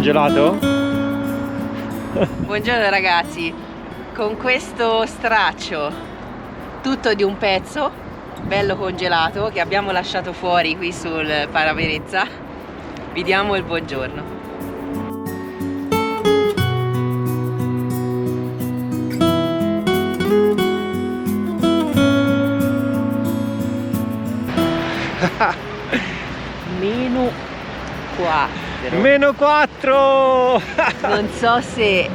congelato? Buongiorno ragazzi, con questo straccio tutto di un pezzo bello congelato che abbiamo lasciato fuori qui sul parabrezza vi diamo il buongiorno. Meno 4! Non so se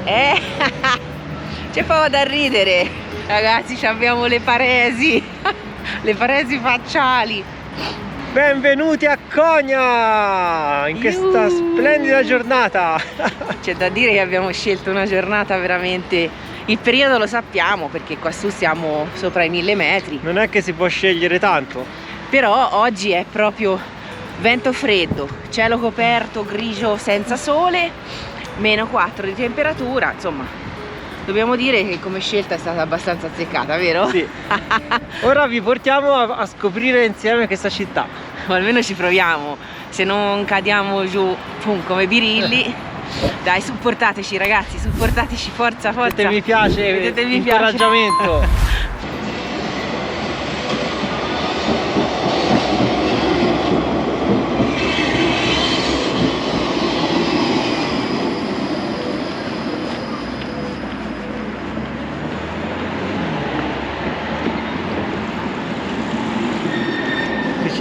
c'è poco da ridere ragazzi, abbiamo le paresi le paresi facciali. Benvenuti a Konya in questa splendida giornata. C'è da dire che abbiamo scelto una giornata veramente, il periodo lo sappiamo perché qua su siamo sopra i 1000 metri. Non è che si può scegliere tanto, però oggi è proprio vento freddo, cielo coperto, grigio senza sole, meno 4 di temperatura, insomma dobbiamo dire che come scelta è stata abbastanza azzeccata, vero? Sì. Ora vi portiamo a scoprire insieme questa città. O almeno ci proviamo, se non cadiamo giù come birilli. Dai, supportateci ragazzi, supportateci, forza, forza. Mettete mi piace, mettete mi incoraggiamento. Piace.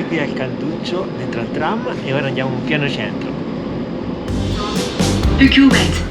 Qui è il Calduccio dentro al tram e ora andiamo in pieno centro. Hükümet.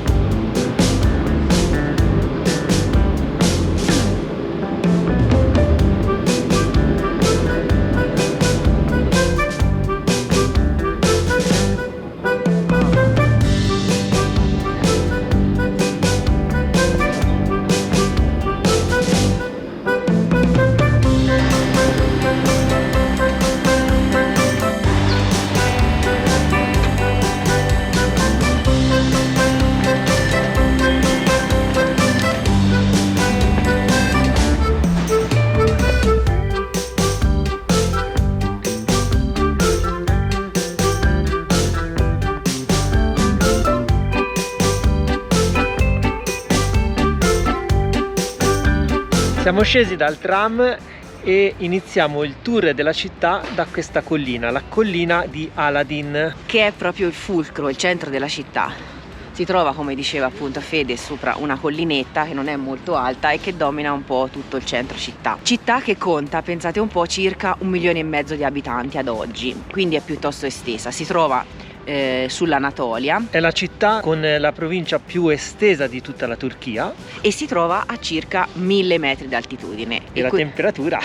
Siamo scesi dal tram e iniziamo il tour della città da questa collina, la collina di Aladin, che è proprio il fulcro, il centro della città. Si trova, come diceva appunto Fede, sopra una collinetta che non è molto alta e che domina un po' tutto il centro città. Città che conta, pensate un po', circa 1,5 milioni di abitanti ad oggi, quindi è piuttosto estesa. Si trova sull'Anatolia. È la città con la provincia più estesa di tutta la Turchia e si trova a circa 1000 metri d'altitudine. E la temperatura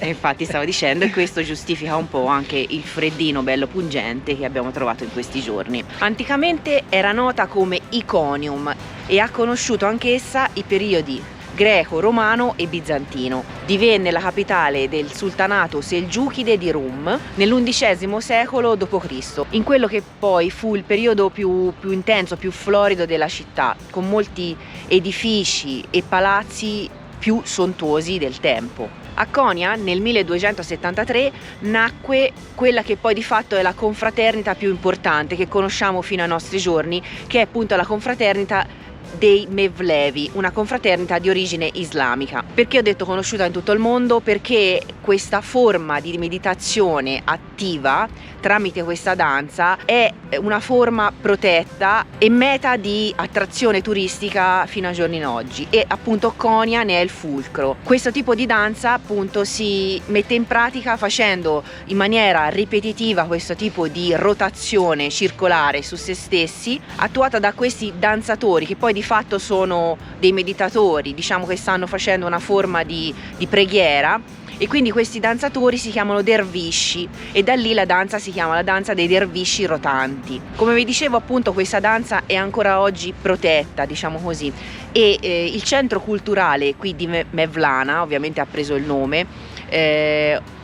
infatti stavo dicendo, e questo giustifica un po' anche il freddino bello pungente che abbiamo trovato in questi giorni. Anticamente era nota come Iconium e ha conosciuto anch'essa i periodi greco, romano e bizantino. Divenne la capitale del sultanato selgiukide di Rum nell'XI secolo d.C., in quello che poi fu il periodo più intenso, più florido della città, con molti edifici e palazzi più sontuosi del tempo. A Konya nel 1273 nacque quella che poi di fatto è la confraternita più importante che conosciamo fino ai nostri giorni, che è appunto la confraternita dei Mevlevi, una confraternita di origine islamica. Perché ho detto conosciuta in tutto il mondo? Perché questa forma di meditazione attiva tramite questa danza è una forma protetta e meta di attrazione turistica fino ai giorni d'oggi, e appunto Konya ne è il fulcro. Questo tipo di danza appunto si mette in pratica facendo in maniera ripetitiva questo tipo di rotazione circolare su se stessi, attuata da questi danzatori che poi di fatto sono dei meditatori, diciamo che stanno facendo una forma di preghiera, e quindi questi danzatori si chiamano dervisci e da lì la danza si chiama la danza dei dervisci rotanti. Come vi dicevo appunto questa danza è ancora oggi protetta, diciamo così, e il centro culturale qui di Mevlana, ovviamente ha preso il nome,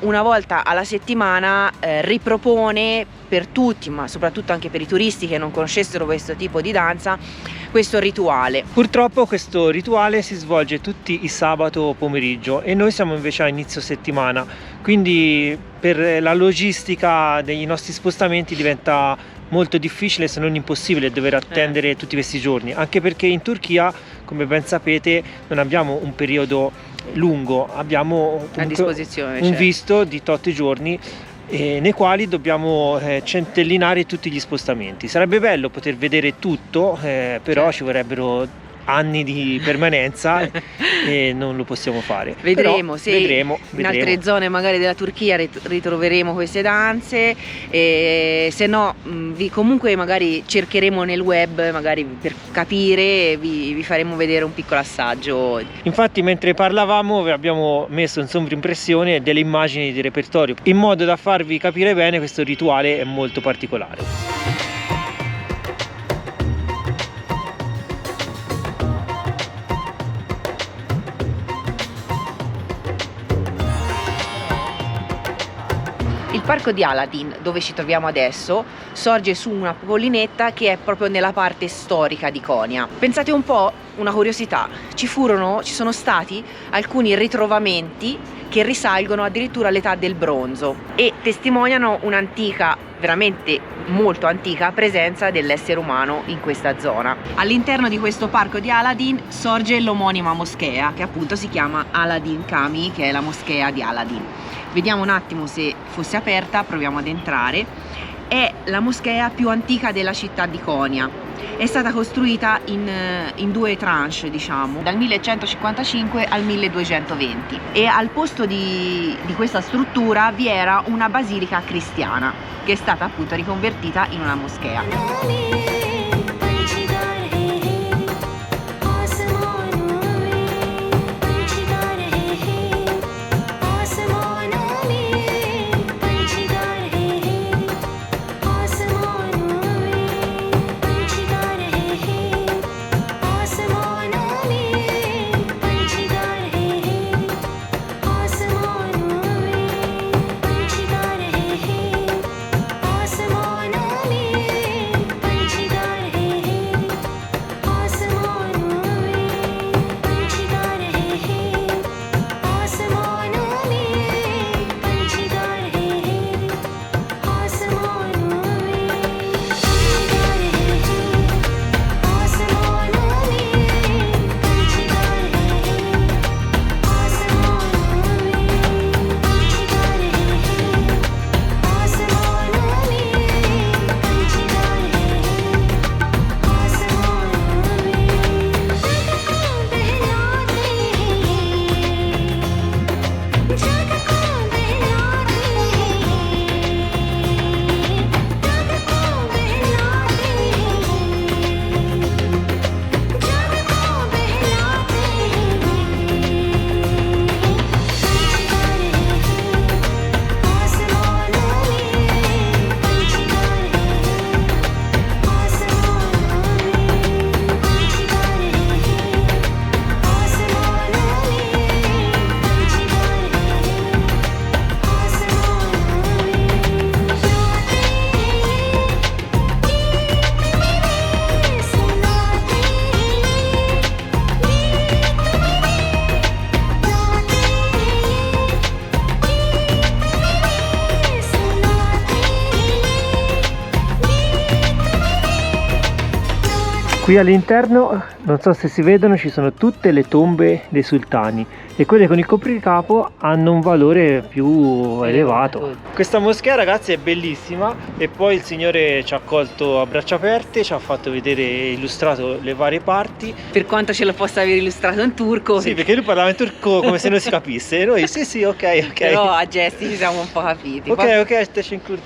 una volta alla settimana ripropone per tutti, ma soprattutto anche per i turisti che non conoscessero questo tipo di danza, questo rituale. Purtroppo questo rituale si svolge tutti i sabato pomeriggio e noi siamo invece a inizio settimana, quindi per la logistica dei nostri spostamenti diventa molto difficile, se non impossibile, dover attendere tutti questi giorni, anche perché in Turchia, come ben sapete, non abbiamo un periodo lungo, abbiamo a disposizione un visto di 8 giorni nei quali dobbiamo centellinare tutti gli spostamenti. Sarebbe bello poter vedere tutto, però ci vorrebbero anni di permanenza e non lo possiamo fare. Vedremo. Vedremo. In altre zone magari della Turchia ritroveremo queste danze, e se no comunque magari cercheremo nel web, magari per capire, vi faremo vedere un piccolo assaggio. Infatti mentre parlavamo abbiamo messo in sovrimpressione delle immagini di repertorio in modo da farvi capire bene questo rituale è molto particolare. Il parco di Aladin, dove ci troviamo adesso, sorge su una collinetta che è proprio nella parte storica di Konya. Pensate un po', una curiosità, ci sono stati alcuni ritrovamenti che risalgono addirittura all'età del bronzo e testimoniano un'antica, veramente molto antica, presenza dell'essere umano in questa zona. All'interno di questo parco di Aladin sorge l'omonima moschea, che appunto si chiama Aladin Cami, che è la moschea di Aladin. Vediamo un attimo se fosse aperta, proviamo ad entrare. È la moschea più antica della città di Konya. È stata costruita in 2 tranche, diciamo, dal 1155 al 1220, e al posto di questa struttura vi era una basilica cristiana che è stata appunto riconvertita in una moschea. Qui all'interno, non so se si vedono, ci sono tutte le tombe dei sultani e quelle con il copricapo hanno un valore più elevato. Questa moschea, ragazzi, è bellissima e poi il Signore ci ha accolto a braccia aperte, ci ha fatto vedere, illustrato le varie parti. Per quanto ce lo possa aver illustrato in turco. Sì, perché lui parlava in turco come se non si capisse e noi sì, ok. Però a gesti ci siamo un po' capiti. Ok, teşekkür.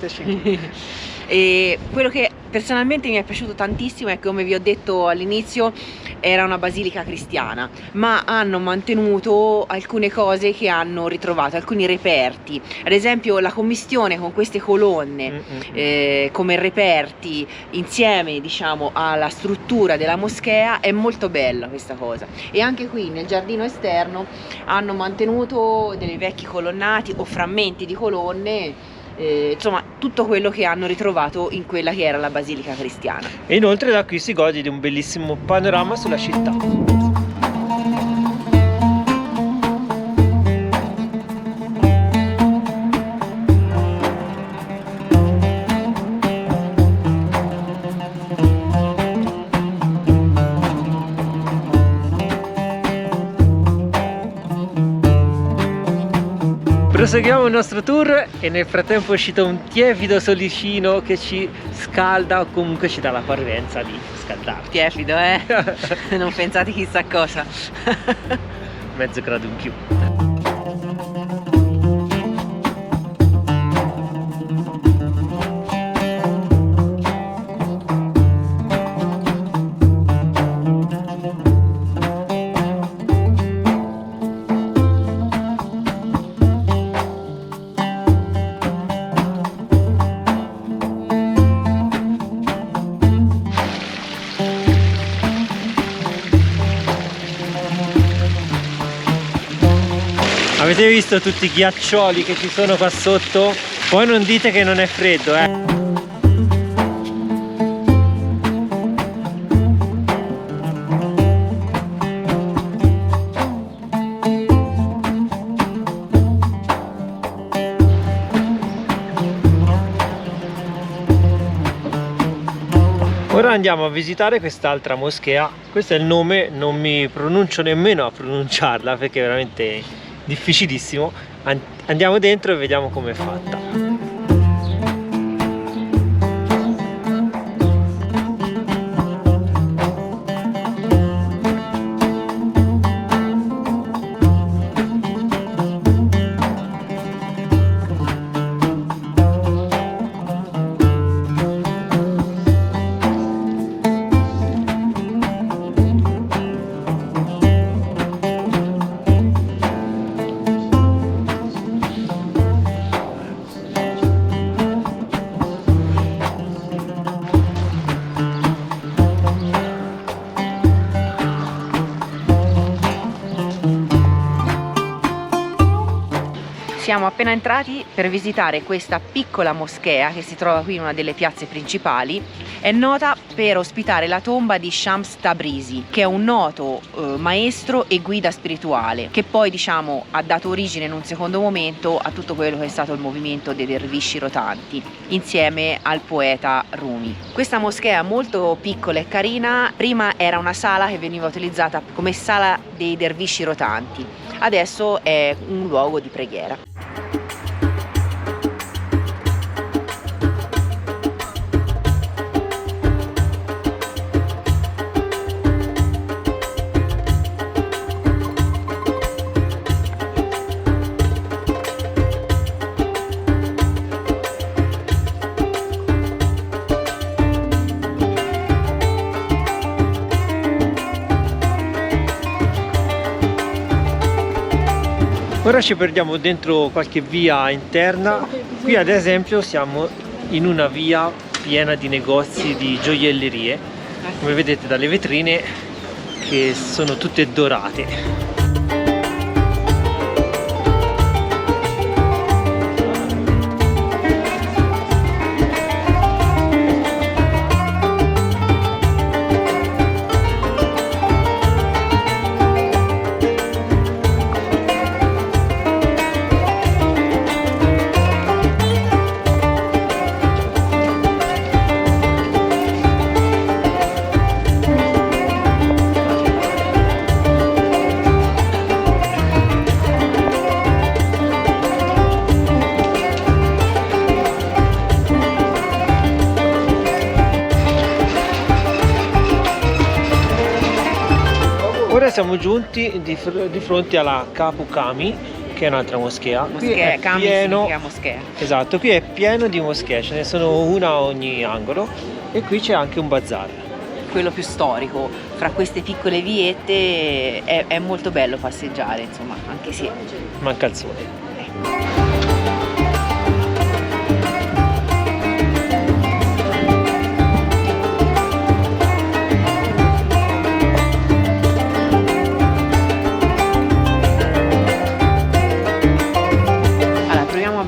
E quello che personalmente mi è piaciuto tantissimo è che, come vi ho detto all'inizio, era una basilica cristiana, ma hanno mantenuto alcune cose che hanno ritrovato, alcuni reperti. Ad esempio la commistione con queste colonne come reperti insieme, diciamo, alla struttura della moschea è molto bella questa cosa. E anche qui nel giardino esterno hanno mantenuto dei vecchi colonnati o frammenti di colonne. Insomma, tutto quello che hanno ritrovato in quella che era la basilica cristiana. E inoltre da qui si gode di un bellissimo panorama sulla città. Proseguiamo il nostro tour e nel frattempo è uscito un tiepido solicino che ci scalda o comunque ci dà la parvenza di scaldarci. Tiepido, non pensate chissà cosa. Mezzo grado in più. Avete visto tutti i ghiaccioli che ci sono qua sotto? Poi non dite che non è freddo, Ora andiamo a visitare quest'altra moschea. Questo è il nome, non mi pronuncio nemmeno a pronunciarla perché è veramente difficilissimo. Andiamo dentro e vediamo com'è fatta. Siamo appena entrati per visitare questa piccola moschea che si trova qui in una delle piazze principali. È nota per ospitare la tomba di Shams Tabrizi, che è un noto maestro e guida spirituale, che poi diciamo ha dato origine in un secondo momento a tutto quello che è stato il movimento dei dervisci rotanti, insieme al poeta Rumi. Questa moschea è molto piccola e carina. Prima era una sala che veniva utilizzata come sala dei dervisci rotanti, adesso è un luogo di preghiera. Ora ci perdiamo dentro qualche via interna. Qui ad esempio siamo in una via piena di negozi di gioiellerie, come vedete dalle vetrine che sono tutte dorate. Ora siamo giunti di fronte alla Kapu Kami, che è un'altra moschea. Moschea, Kami significa moschea. Esatto, qui è pieno di moschee, ce ne sono una a ogni angolo e qui c'è anche un bazar. Quello più storico, fra queste piccole viette è molto bello passeggiare, insomma, anche se manca il sole.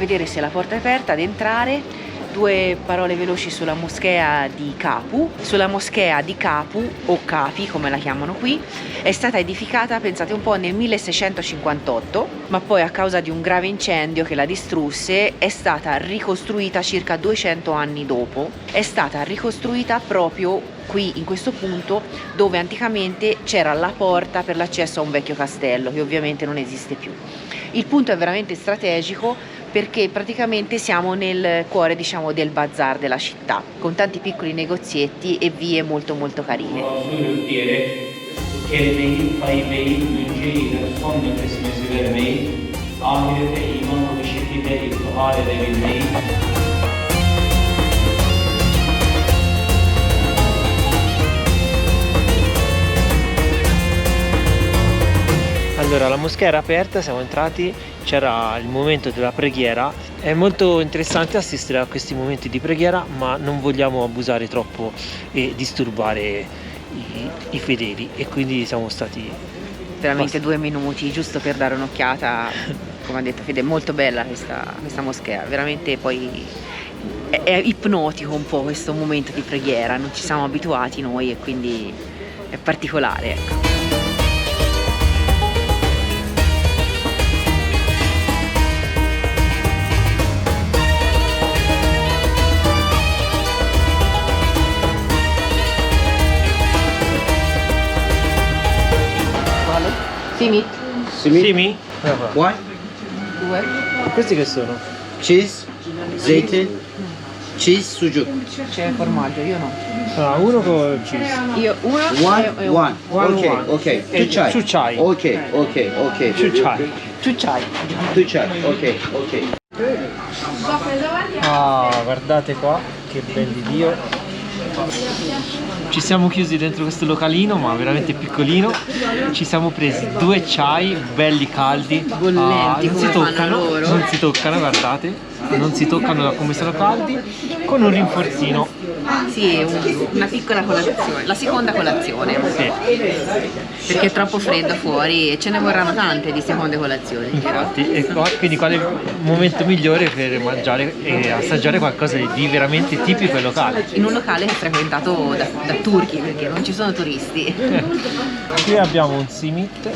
vedere se la porta è aperta, ad entrare. Due parole veloci sulla moschea di Kapu. Sulla moschea di Kapu, o Capi come la chiamano qui, è stata edificata, pensate un po', nel 1658, ma poi a causa di un grave incendio che la distrusse è stata ricostruita circa 200 anni dopo. È stata ricostruita proprio qui in questo punto dove anticamente c'era la porta per l'accesso a un vecchio castello che ovviamente non esiste più. Il punto è veramente strategico perché praticamente siamo nel cuore, diciamo, del bazar della città, con tanti piccoli negozietti e vie molto molto carine. Allora, la moschea era aperta, siamo entrati, c'era il momento della preghiera. È molto interessante assistere a questi momenti di preghiera, ma non vogliamo abusare troppo e disturbare i fedeli, e quindi siamo stati Veramente 2 minuti, giusto per dare un'occhiata. Come ha detto Fede, è molto bella questa moschea, veramente poi è ipnotico un po' questo momento di preghiera, non ci siamo abituati noi e quindi è particolare, ecco. Simit? Simi? One, 2. Questi che sono? cheese, zeytin, cheese, sucuk. C'è il formaggio, io no. Ah, uno con cheese. Io uno One, e one. One, Okay, one. okay. E Two chai. two chai. Okay, okay, okay. Two chai. ciucciai. Two chai. Okay, okay. Ah, guardate qua, che ben di Dio. Ci siamo chiusi dentro questo localino, ma veramente piccolino. Ci siamo presi 2 chai belli caldi. Bollenti, non si come fanno toccano, loro. non si toccano, guardate. Non si toccano da come sono caldi, con un rinforzino. Sì, una piccola colazione, la seconda colazione. Sì. Perché è troppo freddo fuori e ce ne vorranno tante di seconde colazioni. Infatti, e quindi quale momento migliore per mangiare e assaggiare qualcosa di veramente tipico e locale. In un locale frequentato da turchi, perché non ci sono turisti. Qui abbiamo un simit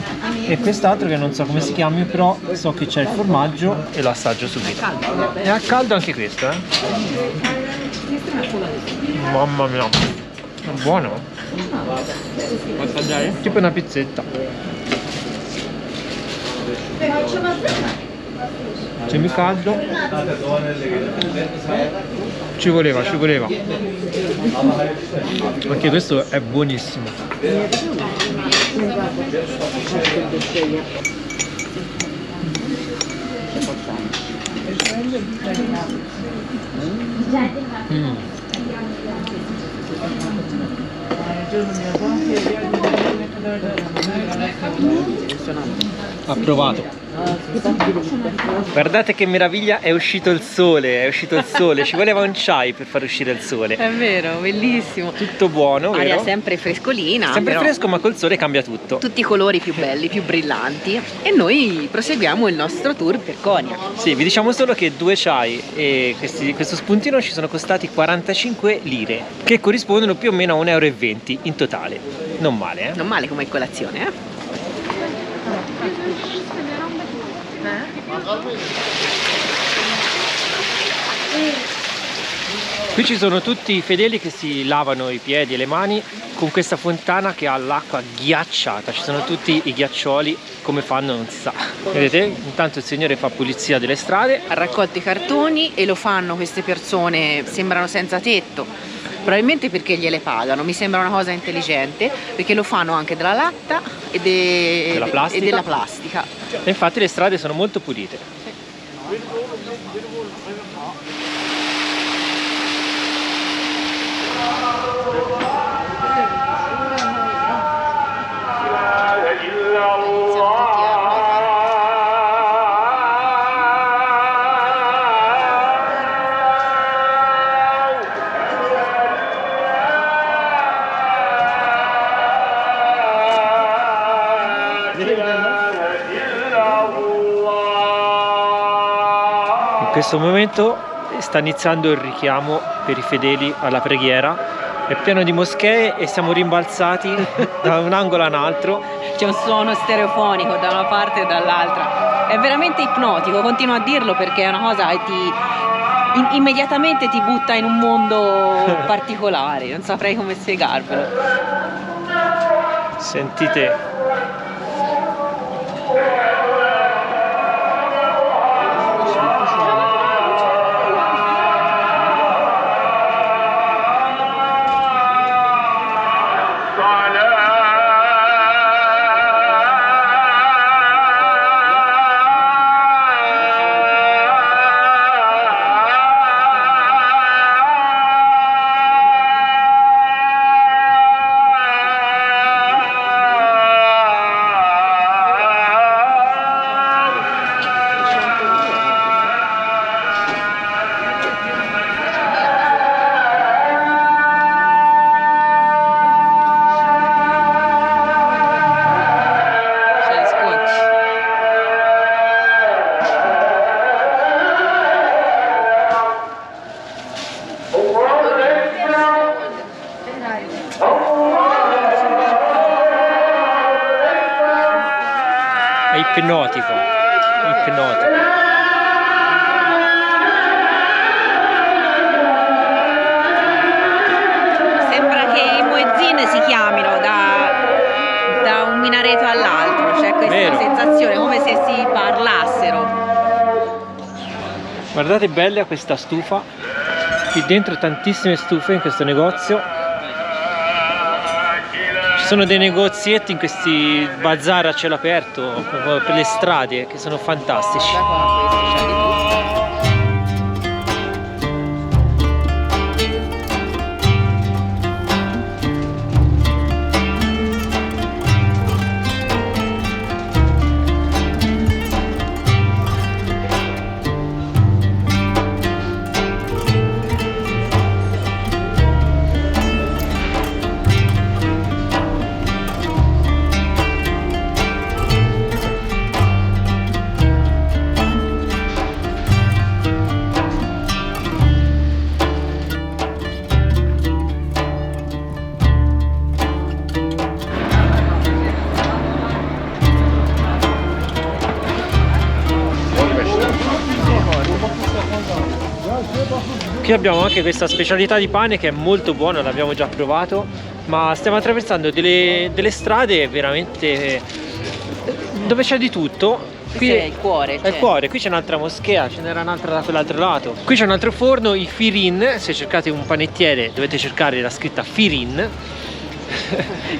e quest'altro che non so come si chiami, però so che c'è il formaggio e lo assaggio subito. È a caldo anche questo, eh? Mamma mia, è buono. Vuoi assaggiare? Tipo una pizzetta. Semi caldo. Ci voleva, ci voleva. Anche questo è buonissimo. Approvato. Guardate che meraviglia, è uscito il sole, è uscito il sole. Ci voleva un chai per far uscire il sole. È vero, bellissimo. Tutto buono, Aria vero? sempre frescolina, Sempre però fresco, ma col sole cambia tutto. tutti i colori più belli, più brillanti. E noi proseguiamo il nostro tour per Konya. Sì, vi diciamo solo che 2 chai e questo spuntino ci sono costati 45 lire, che corrispondono più o meno a 1,20 € in totale. Non male, eh? Non male come colazione, eh? Qui ci sono tutti i fedeli che si lavano i piedi e le mani con questa fontana che ha l'acqua ghiacciata. Ci sono tutti i ghiaccioli, come fanno non si sa. Vedete? Intanto il Signore fa pulizia delle strade. Ha raccolto i cartoni e lo fanno queste persone, sembrano senza tetto. Probabilmente perché gliele pagano, mi sembra una cosa intelligente, perché lo fanno anche della latta e Della plastica. e della plastica. E infatti le strade sono molto pulite. In questo momento sta iniziando il richiamo per i fedeli alla preghiera. È pieno di moschee e siamo rimbalzati da un angolo a un altro. C'è un suono stereofonico da una parte e dall'altra. È veramente ipnotico, continuo a dirlo perché è una cosa che immediatamente ti butta in un mondo particolare, non saprei come spiegarvelo. Sentite. ipnotico, ipnotico. Sembra che i muezzin si chiamino da un minareto all'altro, c'è questa Vero. sensazione come se si parlassero. Guardate bella questa stufa, qui dentro tantissime stufe in questo negozio. Ci sono dei negozietti in questi bazar a cielo aperto per le strade che sono fantastici. Da qua questo c'è di tutto. Qui abbiamo anche questa specialità di pane che è molto buona, l'abbiamo già provato, ma stiamo attraversando delle strade veramente dove c'è di tutto. Qui è il cuore. È il cuore, qui c'è un'altra moschea, ce n'era un'altra da quell'altro lato. Qui c'è un altro forno, i Firin, se cercate un panettiere dovete cercare la scritta Firin.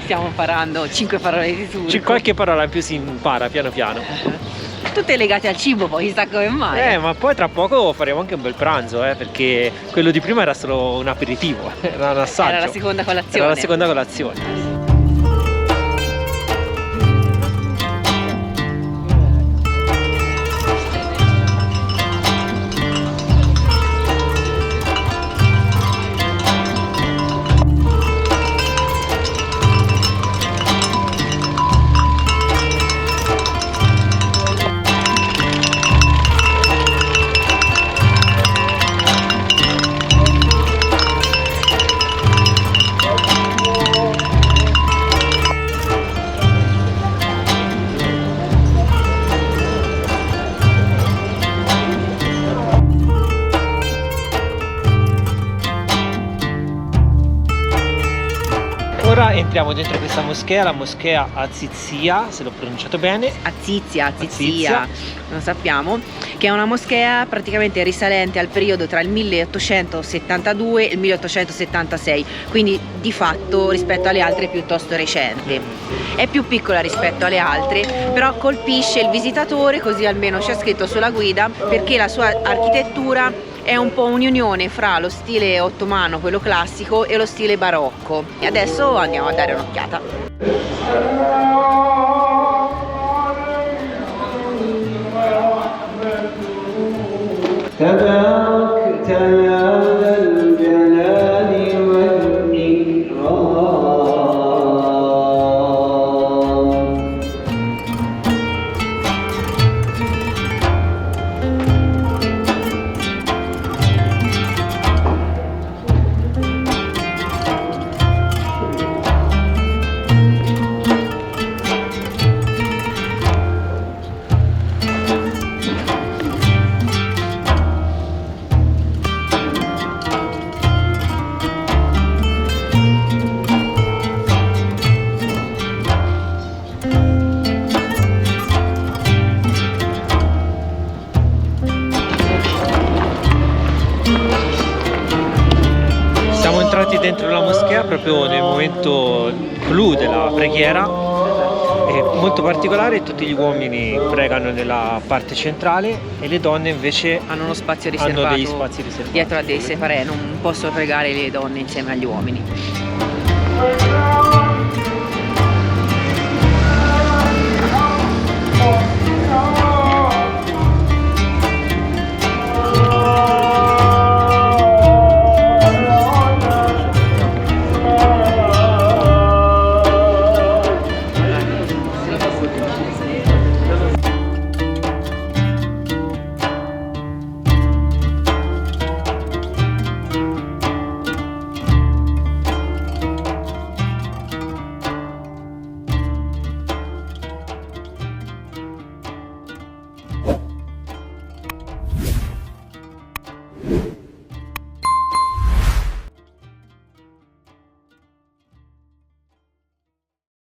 Stiamo imparando 5 parole di turco. Qualche parola in più si impara piano piano. Tutte legate al cibo, poi chissà come mai. Ma poi tra poco faremo anche un bel pranzo, perché quello di prima era solo un aperitivo, era un assaggio. Era la seconda colazione. Era la seconda colazione. Ora entriamo dentro questa moschea, la moschea Azizia, se l'ho pronunciato bene. Azizia, non sappiamo, che è una moschea praticamente risalente al periodo tra il 1872 e il 1876, quindi di fatto rispetto alle altre piuttosto recente. È più piccola rispetto alle altre, però colpisce il visitatore, così almeno c'è scritto sulla guida, perché la sua architettura è un po' un'unione fra lo stile ottomano, quello classico, e lo stile barocco. E adesso andiamo a dare un'occhiata. تباركت يا ذا الجلال والإكرام. Siamo entrati dentro la moschea proprio nel momento clou della preghiera, è molto particolare, tutti gli uomini pregano nella parte centrale e le donne invece Hanno uno spazio riservato, hanno degli spazi riservati. dietro a dei separé, non possono pregare le donne insieme agli uomini.